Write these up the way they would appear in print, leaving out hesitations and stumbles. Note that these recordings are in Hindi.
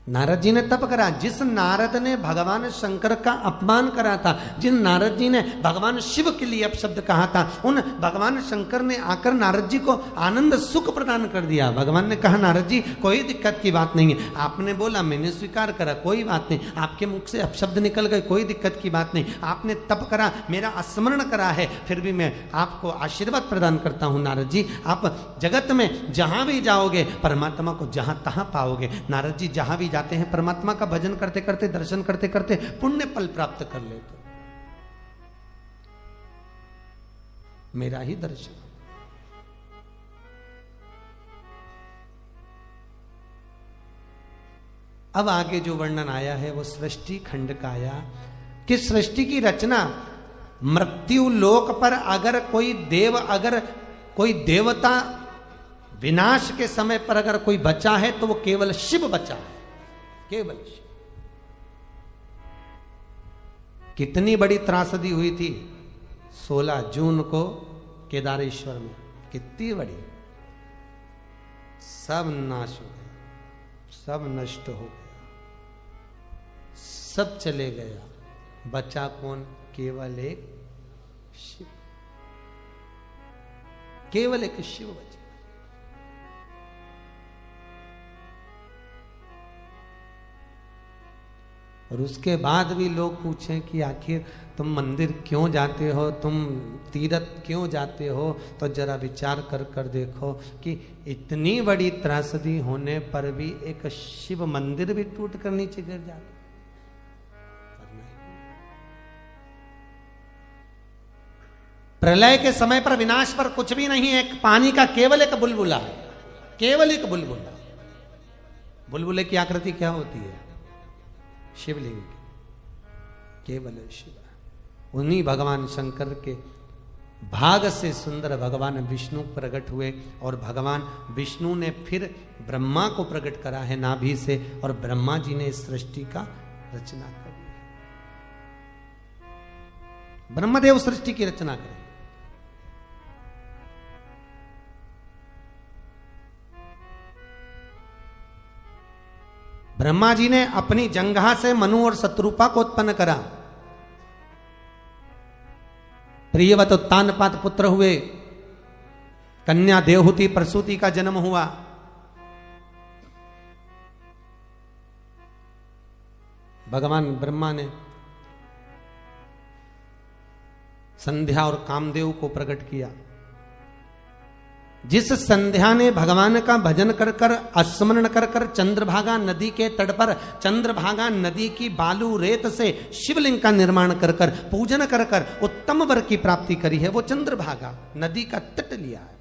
नारद जी ने तप करा। जिस नारद ने भगवान शंकर का अपमान करा था, जिन नारद जी ने भगवान शिव के लिए अपशब्द कहा था, उन भगवान शंकर ने आकर नारद जी को आनंद सुख प्रदान कर दिया। भगवान ने कहा नारद जी कोई दिक्कत की बात नहीं है, आपने बोला मैंने स्वीकार करा, कोई बात नहीं, आपके मुख से अपशब्द निकल गए, कोई दिक्कत की बात नहीं, आपने तप करा, मेरा स्मरण करा है, फिर भी मैं आपको आशीर्वाद प्रदान करता हूं नारद जी, आप जगत में जहां भी जाओगे परमात्मा को जहां तहां पाओगे। नारद जी जहां भी जाते हैं परमात्मा का भजन करते करते, दर्शन करते करते पुण्य फल प्राप्त कर लेते। मेरा ही दर्शन। अब आगे जो वर्णन आया है वो सृष्टि खंड का आया कि सृष्टि की रचना मृत्यु लोक पर अगर कोई देव, अगर कोई देवता विनाश के समय पर अगर कोई बचा है तो वो केवल शिव बचा है, केवल शिव। कितनी बड़ी त्रासदी हुई थी 16 जून को केदारेश्वर में, कितनी बड़ी, सब नाश हो गया, सब नष्ट हो गया, सब चले गया, बचा कौन? केवल एक शिव, केवल एक शिव बचा। और उसके बाद भी लोग पूछें कि आखिर तुम मंदिर क्यों जाते हो, तुम तीर्थ क्यों जाते हो, तो जरा विचार कर कर देखो कि इतनी बड़ी त्रासदी होने पर भी एक शिव मंदिर भी टूट कर नीचे गिर जाता। प्रलय के समय पर विनाश पर कुछ भी नहीं है, एक पानी का केवल एक बुलबुला है, केवल एक बुलबुला। बुलबुले की आकृति क्या होती है? शिवलिंग, केवल शिव। उन्हीं भगवान शंकर के भाग से सुंदर भगवान विष्णु प्रकट हुए और भगवान विष्णु ने फिर ब्रह्मा को प्रकट करा है नाभि से, और ब्रह्मा जी ने इस सृष्टि का रचना करी है। ब्रह्मदेव सृष्टि की रचना करें। ब्रह्मा जी ने अपनी जंघा से मनु और शत्रुपा को उत्पन्न करा। प्रियवत उत्तानपात पुत्र हुए, कन्या देवहूति प्रसूति का जन्म हुआ। भगवान ब्रह्मा ने संध्या और कामदेव को प्रकट किया। जिस संध्या ने भगवान का भजन कर कर, स्मरण कर कर चंद्रभागा नदी के तट पर, चंद्रभागा नदी की बालू रेत से शिवलिंग का निर्माण कर कर, पूजन कर कर उत्तम वर की प्राप्ति करी है, वो चंद्रभागा नदी का तट लिया है।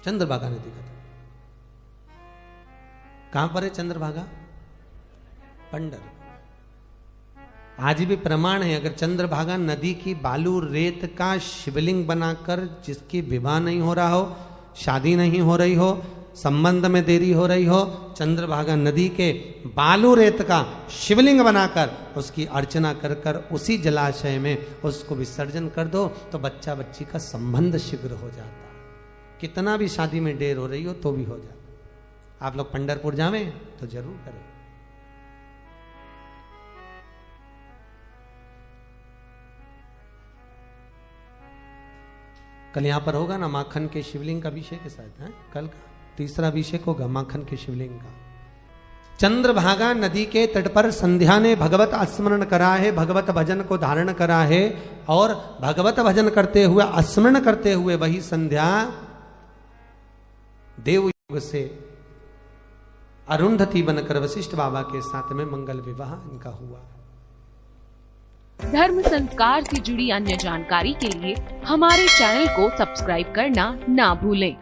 चंद्रभागा नदी का तट कहां पर है? चंद्रभागा पंडर। आज भी प्रमाण है, अगर चंद्रभागा नदी की बालू रेत का शिवलिंग बनाकर जिसकी विवाह नहीं हो रहा हो, शादी नहीं हो रही हो, संबंध में देरी हो रही हो, चंद्रभागा नदी के बालू रेत का शिवलिंग बनाकर उसकी अर्चना कर कर उसी जलाशय में उसको विसर्जन कर दो तो बच्चा बच्ची का संबंध शीघ्र हो जाता। कितना भी शादी में देर हो रही हो तो भी हो जाता। आप लोग पंढरपुर जावें तो जरूर करें। कल यहां पर होगा ना माखन के शिवलिंग का अभिषेक के साथ है, कल का तीसरा अभिषेक होगा माखन के शिवलिंग का। चंद्रभागा नदी के तट पर संध्या ने भगवत स्मरण करा है, भगवत भजन को धारण करा है, और भगवत भजन करते हुए, स्मरण करते हुए वही संध्या देवयुग से अरुंधति बनकर वशिष्ठ बाबा के साथ में मंगल विवाह इनका हुआ। धर्म संस्कार से जुड़ी अन्य जानकारी के लिए हमारे चैनल को सब्सक्राइब करना ना भूलें।